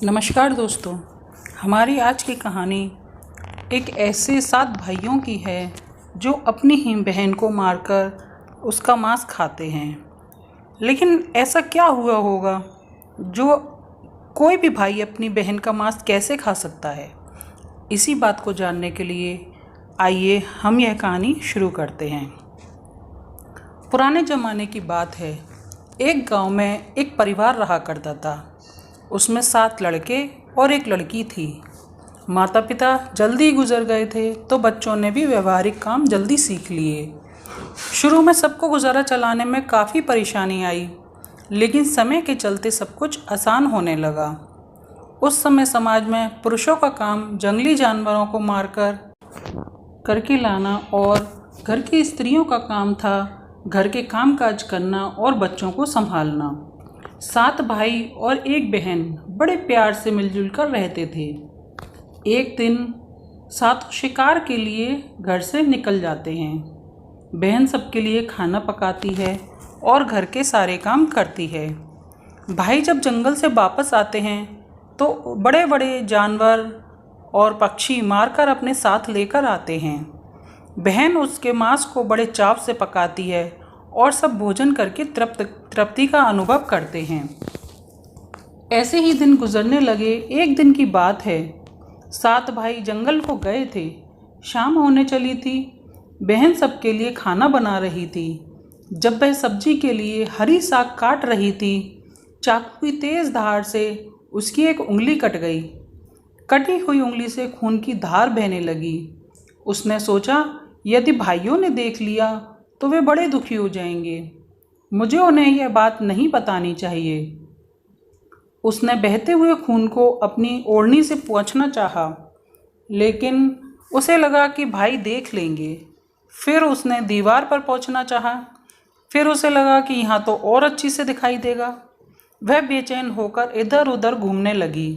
नमस्कार दोस्तों। हमारी आज की कहानी एक ऐसे 7 भाइयों की है जो अपनी ही बहन को मारकर उसका मांस खाते हैं। लेकिन ऐसा क्या हुआ होगा जो कोई भी भाई अपनी बहन का मांस कैसे खा सकता है? इसी बात को जानने के लिए आइए हम यह कहानी शुरू करते हैं। पुराने ज़माने की बात है। एक गांव में एक परिवार रहा करता था। उसमें 7 लड़के और एक लड़की थी। माता पिता जल्दी गुजर गए थे तो बच्चों ने भी व्यवहारिक काम जल्दी सीख लिए। शुरू में सबको गुजारा चलाने में काफ़ी परेशानी आई, लेकिन समय के चलते सब कुछ आसान होने लगा। उस समय समाज में पुरुषों का काम जंगली जानवरों को मारकर करके लाना और घर की स्त्रियों का काम था घर के कामकाज करना और बच्चों को संभालना। 7 भाई और एक बहन बड़े प्यार से मिलजुल कर रहते थे। एक दिन 7 शिकार के लिए घर से निकल जाते हैं। बहन सबके लिए खाना पकाती है और घर के सारे काम करती है। भाई जब जंगल से वापस आते हैं तो बड़े बड़े जानवर और पक्षी मारकर अपने साथ लेकर आते हैं। बहन उसके मांस को बड़े चाव से पकाती है और सब भोजन करके तृप्ति का अनुभव करते हैं। ऐसे ही दिन गुजरने लगे। एक दिन की बात है, 7 भाई जंगल को गए थे। शाम होने चली थी। बहन सबके लिए खाना बना रही थी। जब वह सब्जी के लिए हरी साग काट रही थी, चाकू की तेज़ धार से उसकी एक उंगली कट गई। कटी हुई उंगली से खून की धार बहने लगी। उसने सोचा, यदि भाइयों ने देख लिया तो वे बड़े दुखी हो जाएंगे। मुझे उन्हें यह बात नहीं बतानी चाहिए। उसने बहते हुए खून को अपनी ओढ़नी से पोंछना चाहा, लेकिन उसे लगा कि भाई देख लेंगे। फिर उसने दीवार पर पोंछना चाहा। फिर उसे लगा कि यहाँ तो और अच्छी से दिखाई देगा। वह बेचैन होकर इधर उधर घूमने लगी।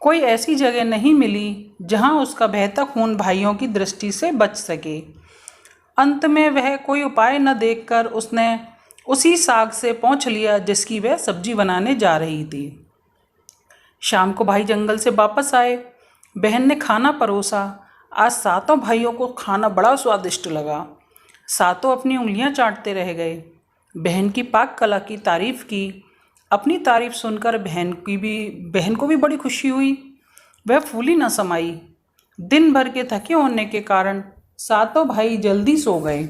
कोई ऐसी जगह नहीं मिली जहाँ उसका बहता खून भाइयों की दृष्टि से बच सके। अंत में वह कोई उपाय न देखकर उसने उसी साग से पोंछ लिया जिसकी वह सब्जी बनाने जा रही थी। शाम को भाई जंगल से वापस आए। बहन ने खाना परोसा। आज 7 भाइयों को खाना बड़ा स्वादिष्ट लगा। 7 अपनी उंगलियां चाटते रह गए। बहन की पाक कला की तारीफ की। अपनी तारीफ सुनकर बहन को भी बड़ी खुशी हुई। वह फूली न समाई। दिन भर के थके होने के कारण 7 भाई जल्दी सो गए।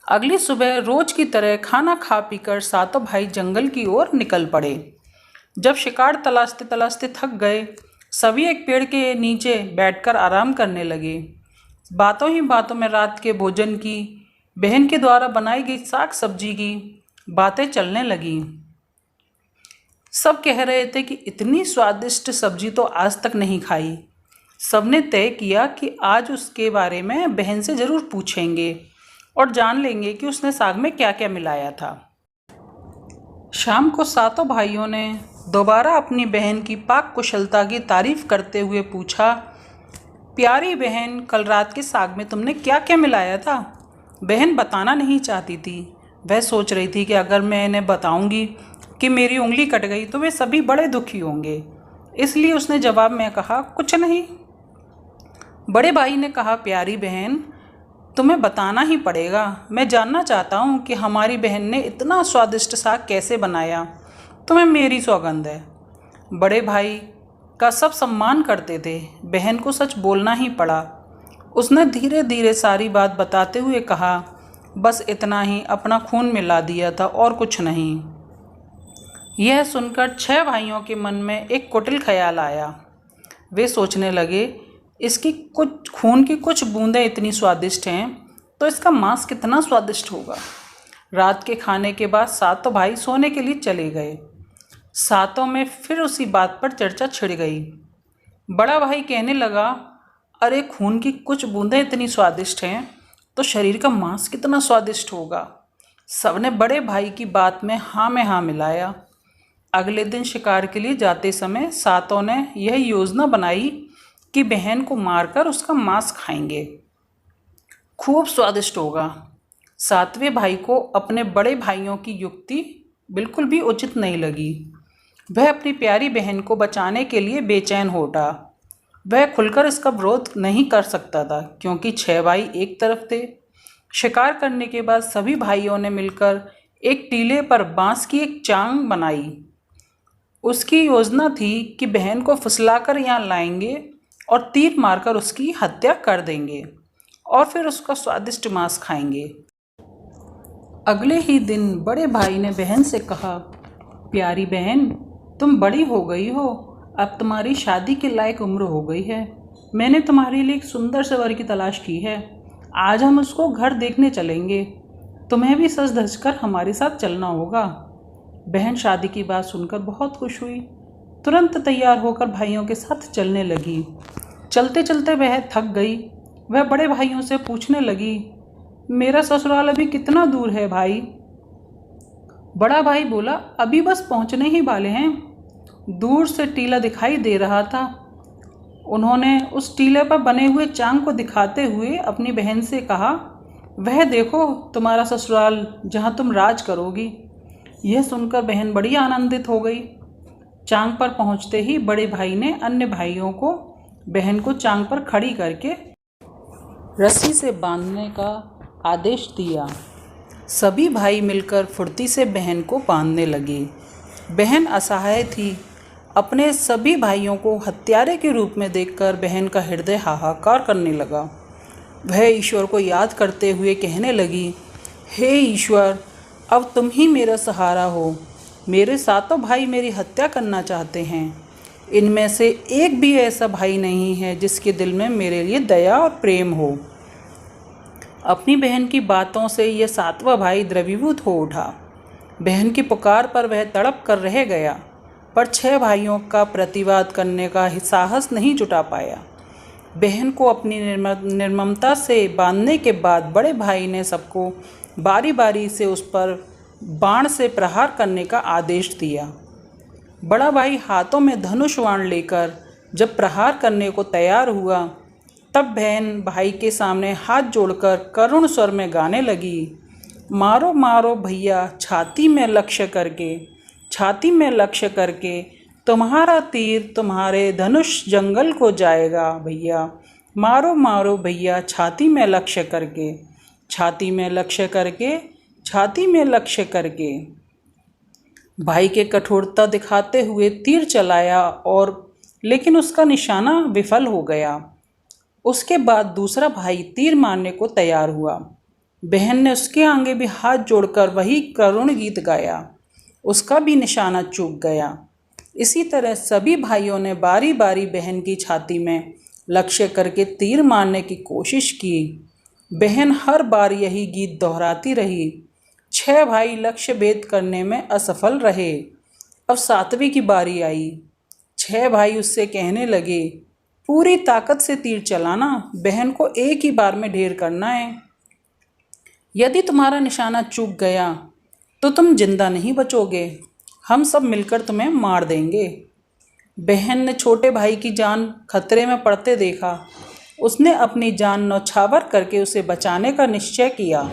अगली सुबह रोज की तरह खाना खा पीकर 7 भाई जंगल की ओर निकल पड़े। जब शिकार तलाशते तलाशते थक गए, सभी एक पेड़ के नीचे बैठकर आराम करने लगे। बातों ही बातों में रात के भोजन की, बहन के द्वारा बनाई गई साग सब्जी की बातें चलने लगीं। सब कह रहे थे कि इतनी स्वादिष्ट सब्जी तो आज तक नहीं खाई। सबने तय किया कि आज उसके बारे में बहन से ज़रूर पूछेंगे और जान लेंगे कि उसने साग में क्या क्या मिलाया था। शाम को 7 भाइयों ने दोबारा अपनी बहन की पाक कुशलता की तारीफ करते हुए पूछा, प्यारी बहन, कल रात के साग में तुमने क्या क्या मिलाया था? बहन बताना नहीं चाहती थी। वह सोच रही थी कि अगर मैं इन्हें बताऊंगी कि मेरी उंगली कट गई तो वे सभी बड़े दुखी होंगे। इसलिए उसने जवाब में कहा, कुछ नहीं। बड़े भाई ने कहा, प्यारी बहन, तुम्हें बताना ही पड़ेगा। मैं जानना चाहता हूँ कि हमारी बहन ने इतना स्वादिष्ट साग कैसे बनाया। तुम्हें मेरी सौगंध है। बड़े भाई का सब सम्मान करते थे। बहन को सच बोलना ही पड़ा। उसने धीरे धीरे सारी बात बताते हुए कहा, बस इतना ही, अपना खून मिला दिया था और कुछ नहीं। यह सुनकर 6 भाइयों के मन में एक कुटिल ख्याल आया। वे सोचने लगे, इसकी कुछ खून की कुछ बूंदें इतनी स्वादिष्ट हैं तो इसका मांस कितना स्वादिष्ट होगा। रात के खाने के बाद 7 भाई सोने के लिए चले गए। 7 में फिर उसी बात पर चर्चा छिड़ गई। बड़ा भाई कहने लगा, अरे खून की कुछ बूंदें इतनी स्वादिष्ट हैं तो शरीर का मांस कितना स्वादिष्ट होगा। सबने बड़े भाई की बात में हाँ मिलाया। अगले दिन शिकार के लिए जाते समय 7 ने यह योजना बनाई कि बहन को मारकर उसका मांस खाएंगे। खूब स्वादिष्ट होगा। 7वें भाई को अपने बड़े भाइयों की युक्ति बिल्कुल भी उचित नहीं लगी। वह अपनी प्यारी बहन को बचाने के लिए बेचैन हो उठा। वह खुलकर इसका विरोध नहीं कर सकता था क्योंकि 6 भाई एक तरफ थे। शिकार करने के बाद सभी भाइयों ने मिलकर एक टीले पर बांस की एक चांग बनाई। उसकी योजना थी कि बहन को फुसलाकर यहाँ लाएंगे और तीर मारकर उसकी हत्या कर देंगे और फिर उसका स्वादिष्ट मांस खाएंगे। अगले ही दिन बड़े भाई ने बहन से कहा, प्यारी बहन, तुम बड़ी हो गई हो, अब तुम्हारी शादी के लायक उम्र हो गई है। मैंने तुम्हारे लिए एक सुंदर से वर की तलाश की है। आज हम उसको घर देखने चलेंगे। तुम्हें भी सज धज कर हमारे साथ चलना होगा। बहन शादी की बात सुनकर बहुत खुश हुई। तुरंत तैयार होकर भाइयों के साथ चलने लगी। चलते चलते वह थक गई। वह बड़े भाइयों से पूछने लगी, मेरा ससुराल अभी कितना दूर है भाई? बड़ा भाई बोला, अभी बस पहुंचने ही वाले हैं। दूर से टीला दिखाई दे रहा था। उन्होंने उस टीले पर बने हुए चांग को दिखाते हुए अपनी बहन से कहा, वह देखो तुम्हारा ससुराल जहां तुम राज करोगी। यह सुनकर बहन बड़ी आनंदित हो गई। चांग पर पहुंचते ही बड़े भाई ने अन्य भाइयों को बहन को चांग पर खड़ी करके रस्सी से बांधने का आदेश दिया। सभी भाई मिलकर फुर्ती से बहन को बांधने लगे। बहन असहाय थी। अपने सभी भाइयों को हत्यारे के रूप में देखकर बहन का हृदय हाहाकार करने लगा। वह ईश्वर को याद करते हुए कहने लगी, हे ईश्वर, अब तुम ही मेरा सहारा हो। मेरे सातों भाई मेरी हत्या करना चाहते हैं। इनमें से एक भी ऐसा भाई नहीं है जिसके दिल में मेरे लिए दया और प्रेम हो। अपनी बहन की बातों से यह सातवां भाई द्रवीभूत हो उठा। बहन की पुकार पर वह तड़प कर रह गया, पर 6 भाइयों का प्रतिवाद करने का साहस नहीं जुटा पाया। बहन को अपनी निर्ममता से बांधने के बाद बड़े भाई ने सबको बारी बारी से उस पर बाण से प्रहार करने का आदेश दिया। बड़ा भाई हाथों में धनुष बाण लेकर जब प्रहार करने को तैयार हुआ, तब बहन भाई के सामने हाथ जोड़कर करुण स्वर में गाने लगी, मारो मारो भैया छाती में लक्ष्य करके, छाती में लक्ष्य करके, तुम्हारा तीर तुम्हारे धनुष जंगल को जाएगा भैया। मारो मारो भैया छाती में लक्ष्य करके, छाती में लक्ष्य करके, छाती में लक्ष्य करके। भाई के कठोरता दिखाते हुए तीर चलाया और लेकिन उसका निशाना विफल हो गया। उसके बाद दूसरा भाई तीर मारने को तैयार हुआ। बहन ने उसके आगे भी हाथ जोड़कर वही करुण गीत गाया। उसका भी निशाना चूक गया। इसी तरह सभी भाइयों ने बारी बारी बहन की छाती में लक्ष्य करके तीर मारने की कोशिश की। बहन हर बार यही गीत दोहराती रही। 6 भाई लक्ष्य भेद करने में असफल रहे। अब 7वें की बारी आई। 6 भाई उससे कहने लगे, पूरी ताकत से तीर चलाना, बहन को एक ही बार में ढेर करना है। यदि तुम्हारा निशाना चूक गया तो तुम जिंदा नहीं बचोगे। हम सब मिलकर तुम्हें मार देंगे। बहन ने छोटे भाई की जान खतरे में पड़ते देखा। उसने अपनी जान न्यौछावर करके उसे बचाने का निश्चय किया।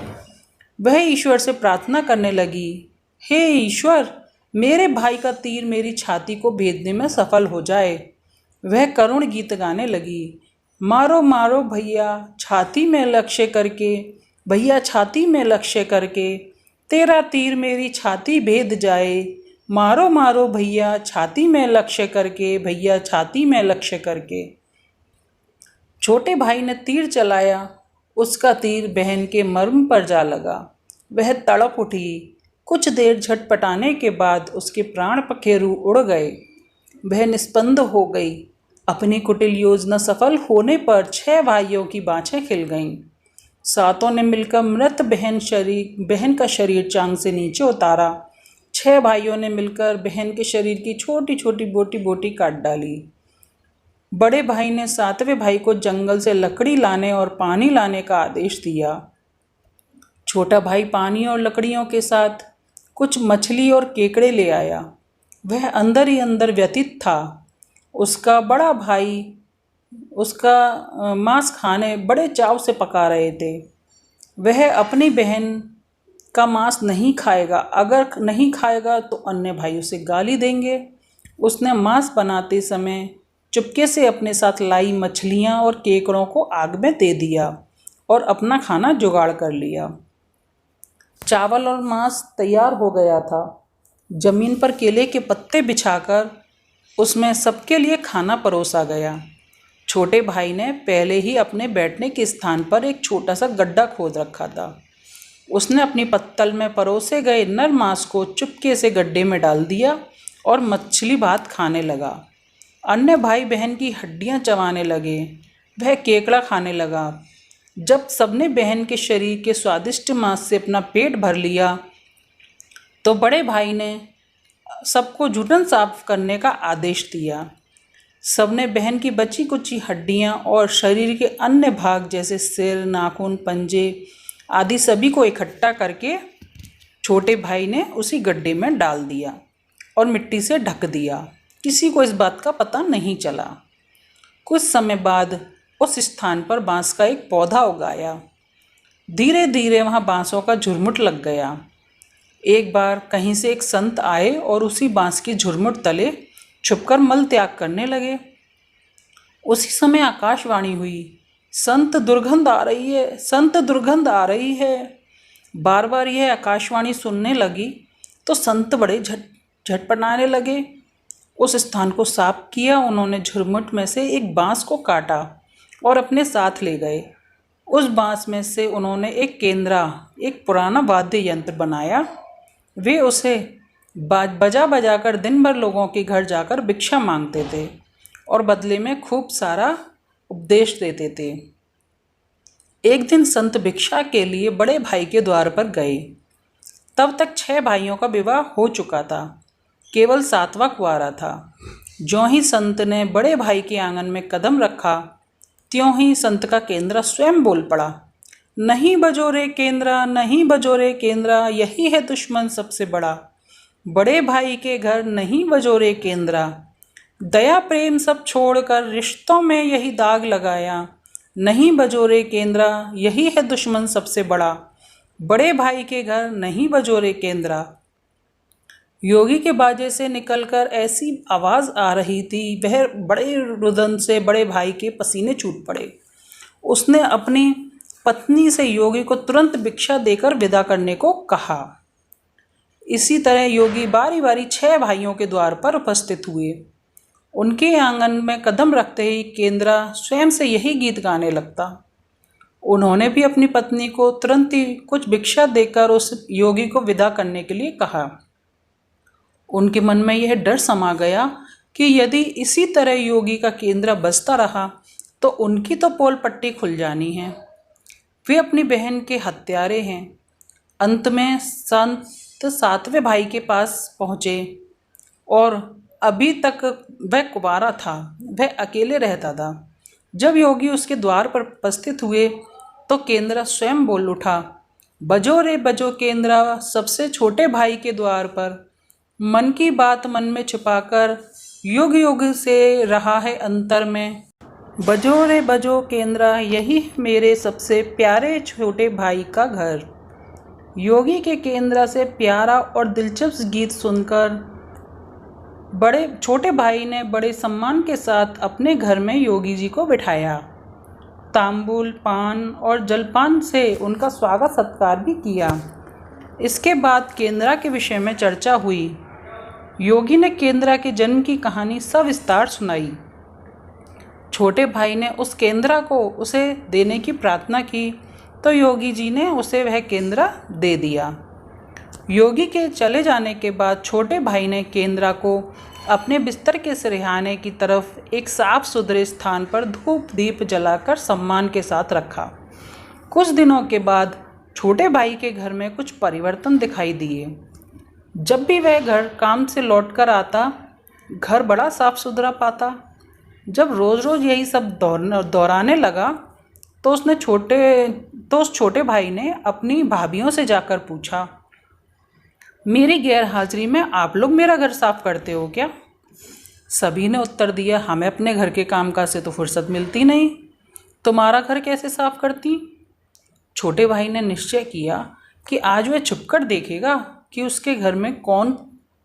वह ईश्वर से प्रार्थना करने लगी, हे ईश्वर, मेरे भाई का तीर मेरी छाती को भेदने में सफल हो जाए। वह करुण गीत गाने लगी, मारो मारो भैया छाती में लक्ष्य करके, भैया छाती में लक्ष्य करके, तेरा तीर मेरी छाती भेद जाए। मारो मारो भैया छाती में लक्ष्य करके, भैया छाती में लक्ष्य करके। छोटे भाई ने तीर चलाया। उसका तीर बहन के मर्म पर जा लगा। वह तड़प उठी। कुछ देर झटपटाने के बाद उसके प्राण पखेरु उड़ गए। वह निस्पंद हो गई। अपनी कुटिल योजना सफल होने पर 6 भाइयों की बाँछें खिल गईं। सातों ने मिलकर मृत बहन का शरीर चांग से नीचे उतारा। 6 भाइयों ने मिलकर बहन के शरीर की छोटी छोटी बोटी बोटी काट डाली। बड़े भाई ने 7वें भाई को जंगल से लकड़ी लाने और पानी लाने का आदेश दिया। छोटा भाई पानी और लकड़ियों के साथ कुछ मछली और केकड़े ले आया। वह अंदर ही अंदर व्यथित था। उसका बड़ा भाई उसका मांस खाने बड़े चाव से पका रहे थे। वह अपनी बहन का मांस नहीं खाएगा। अगर नहीं खाएगा तो अन्य भाई उसे गाली देंगे। उसने मांस बनाते समय चुपके से अपने साथ लाई मछलियाँ और केकड़ों को आग में दे दिया और अपना खाना जुगाड़ कर लिया। चावल और मांस तैयार हो गया था। जमीन पर केले के पत्ते बिछाकर उसमें सबके लिए खाना परोसा गया। छोटे भाई ने पहले ही अपने बैठने के स्थान पर एक छोटा सा गड्ढा खोद रखा था। उसने अपनी पत्तल में परोसे गए नर मांस को चुपके से गड्ढे में डाल दिया और मछली भात खाने लगा। अन्य भाई बहन की हड्डियां चबाने लगे। वह केकड़ा खाने लगा। जब सबने बहन के शरीर के स्वादिष्ट मांस से अपना पेट भर लिया तो बड़े भाई ने सबको जुटन साफ करने का आदेश दिया। सबने बहन की बची कुची हड्डियां और शरीर के अन्य भाग जैसे सिर, नाखून, पंजे आदि सभी को इकट्ठा करके छोटे भाई ने उसी गड्ढे में डाल दिया और मिट्टी से ढक दिया। किसी को इस बात का पता नहीं चला। कुछ समय बाद उस स्थान पर बांस का एक पौधा उगाया। धीरे धीरे वहाँ बांसों का झुरमुट लग गया। एक बार कहीं से एक संत आए और उसी बांस की झुरमुट तले छुपकर मल त्याग करने लगे। उसी समय आकाशवाणी हुई, संत दुर्गंध आ रही है, संत दुर्गंध आ रही है। बार बार यह आकाशवाणी सुनने लगी तो संत बड़े झटपटाने लगे। उस स्थान को साफ किया। उन्होंने झुरमुट में से एक बांस को काटा और अपने साथ ले गए। उस बांस में से उन्होंने एक केंद्रा, एक पुराना वाद्य यंत्र बनाया। वे उसे बजा बजा कर दिन भर लोगों के घर जाकर भिक्षा मांगते थे और बदले में खूब सारा उपदेश देते थे। एक दिन संत भिक्षा के लिए बड़े भाई के द्वार पर गए। तब तक 6 भाइयों का विवाह हो चुका था। केवल 7वां कुंवारा था। ज्यों ही संत ने बड़े भाई के आंगन में कदम रखा त्यों ही संत का केंद्रा स्वयं बोल पड़ा, नहीं बजो रे केंद्रा, नहीं बजो रे केंद्रा, यही है दुश्मन सबसे बड़ा। बड़े भाई के घर नहीं बजो रे केंद्रा, दया प्रेम सब छोड़कर रिश्तों में यही दाग लगाया। नहीं बजो रे केंद्रा, यही है दुश्मन सबसे बड़ा। बड़े भाई के घर नहीं बजो रे केंद्रा। योगी के बाजे से निकलकर ऐसी आवाज़ आ रही थी, वह बड़े रुदन से बड़े भाई के पसीने छूट पड़े। उसने अपनी पत्नी से योगी को तुरंत भिक्षा देकर विदा करने को कहा। इसी तरह योगी बारी बारी 6 भाइयों के द्वार पर उपस्थित हुए। उनके आंगन में कदम रखते ही केंद्रा स्वयं से यही गीत गाने लगता। उन्होंने भी अपनी पत्नी को तुरंत ही कुछ भिक्षा देकर उस योगी को विदा करने के लिए कहा। उनके मन में यह डर समा गया कि यदि इसी तरह योगी का केंद्रा बजता रहा तो उनकी तो पोल पट्टी खुल जानी है। वे अपनी बहन के हत्यारे हैं। अंत में संत 7वें भाई के पास पहुँचे और अभी तक वह कुंवारा था, वह अकेले रहता था। जब योगी उसके द्वार पर उपस्थित हुए तो केंद्रा स्वयं बोल उठा, बजो रे बजो केंद्रा, सबसे छोटे भाई के द्वार पर। मन की बात मन में छिपाकर युग युग से रहा है अंतर में। बजो रे बजो केंद्रा, यही है मेरे सबसे प्यारे छोटे भाई का घर। योगी के केंद्रा से प्यारा और दिलचस्प गीत सुनकर बड़े छोटे भाई ने बड़े सम्मान के साथ अपने घर में योगी जी को बिठाया। तांबूल, पान और जलपान से उनका स्वागत सत्कार भी किया। इसके बाद केंद्रा के विषय में चर्चा हुई। योगी ने केंद्रा के जन्म की कहानी सविस्तार सुनाई। छोटे भाई ने उस केंद्रा को उसे देने की प्रार्थना की तो योगी जी ने उसे वह केंद्रा दे दिया। योगी के चले जाने के बाद छोटे भाई ने केंद्रा को अपने बिस्तर के सिरहाने की तरफ एक साफ सुथरे स्थान पर धूप दीप जलाकर सम्मान के साथ रखा। कुछ दिनों के बाद छोटे भाई के घर में कुछ परिवर्तन दिखाई दिए। जब भी वह घर काम से लौटकर आता, घर बड़ा साफ सुथरा पाता। जब रोज़ रोज़ यही सब दोहराने लगा तो उस छोटे भाई ने अपनी भाभियों से जाकर पूछा, मेरी गैर हाजिरी में आप लोग मेरा घर साफ करते हो क्या? सभी ने उत्तर दिया, हमें अपने घर के कामकाज से तो फुर्सत मिलती नहीं, तुम्हारा घर कैसे साफ करती? छोटे भाई ने निश्चय किया कि आज वह छुपकर देखेगा कि उसके घर में कौन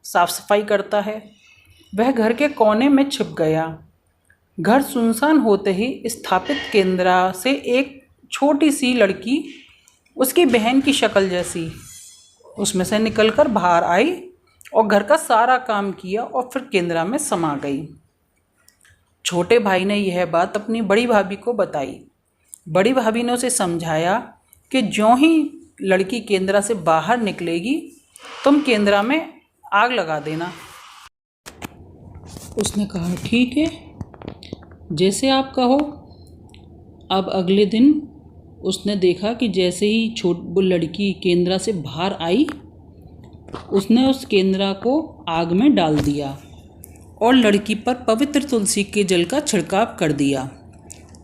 साफ सफाई करता है। वह घर के कोने में छिप गया। घर सुनसान होते ही स्थापित केंद्रा से एक छोटी सी लड़की, उसकी बहन की शक्ल जैसी, उसमें से निकलकर बाहर आई और घर का सारा काम किया और फिर केंद्रा में समा गई। छोटे भाई ने यह बात अपनी बड़ी भाभी को बताई। बड़ी भाभी ने उसे समझाया कि ज्यों ही लड़की केंद्रा से बाहर निकलेगी तुम केंद्रा में आग लगा देना। उसने कहा ठीक है, जैसे आप कहो। अब अगले दिन उसने देखा कि जैसे ही वो लड़की केंद्रा से बाहर आई, उसने उस केंद्रा को आग में डाल दिया और लड़की पर पवित्र तुलसी के जल का छिड़काव कर दिया।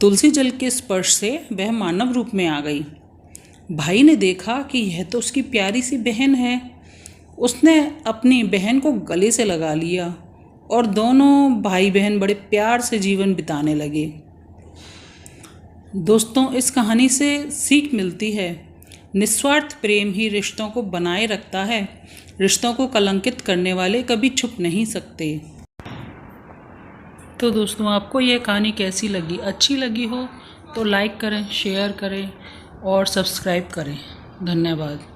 तुलसी जल के स्पर्श से वह मानव रूप में आ गई। भाई ने देखा कि यह तो उसकी प्यारी सी बहन है। उसने अपनी बहन को गले से लगा लिया और दोनों भाई बहन बड़े प्यार से जीवन बिताने लगे। दोस्तों, इस कहानी से सीख मिलती है, निस्वार्थ प्रेम ही रिश्तों को बनाए रखता है। रिश्तों को कलंकित करने वाले कभी छुप नहीं सकते। तो दोस्तों, आपको यह कहानी कैसी लगी? अच्छी लगी हो तो लाइक करें, शेयर करें और सब्सक्राइब करें। धन्यवाद।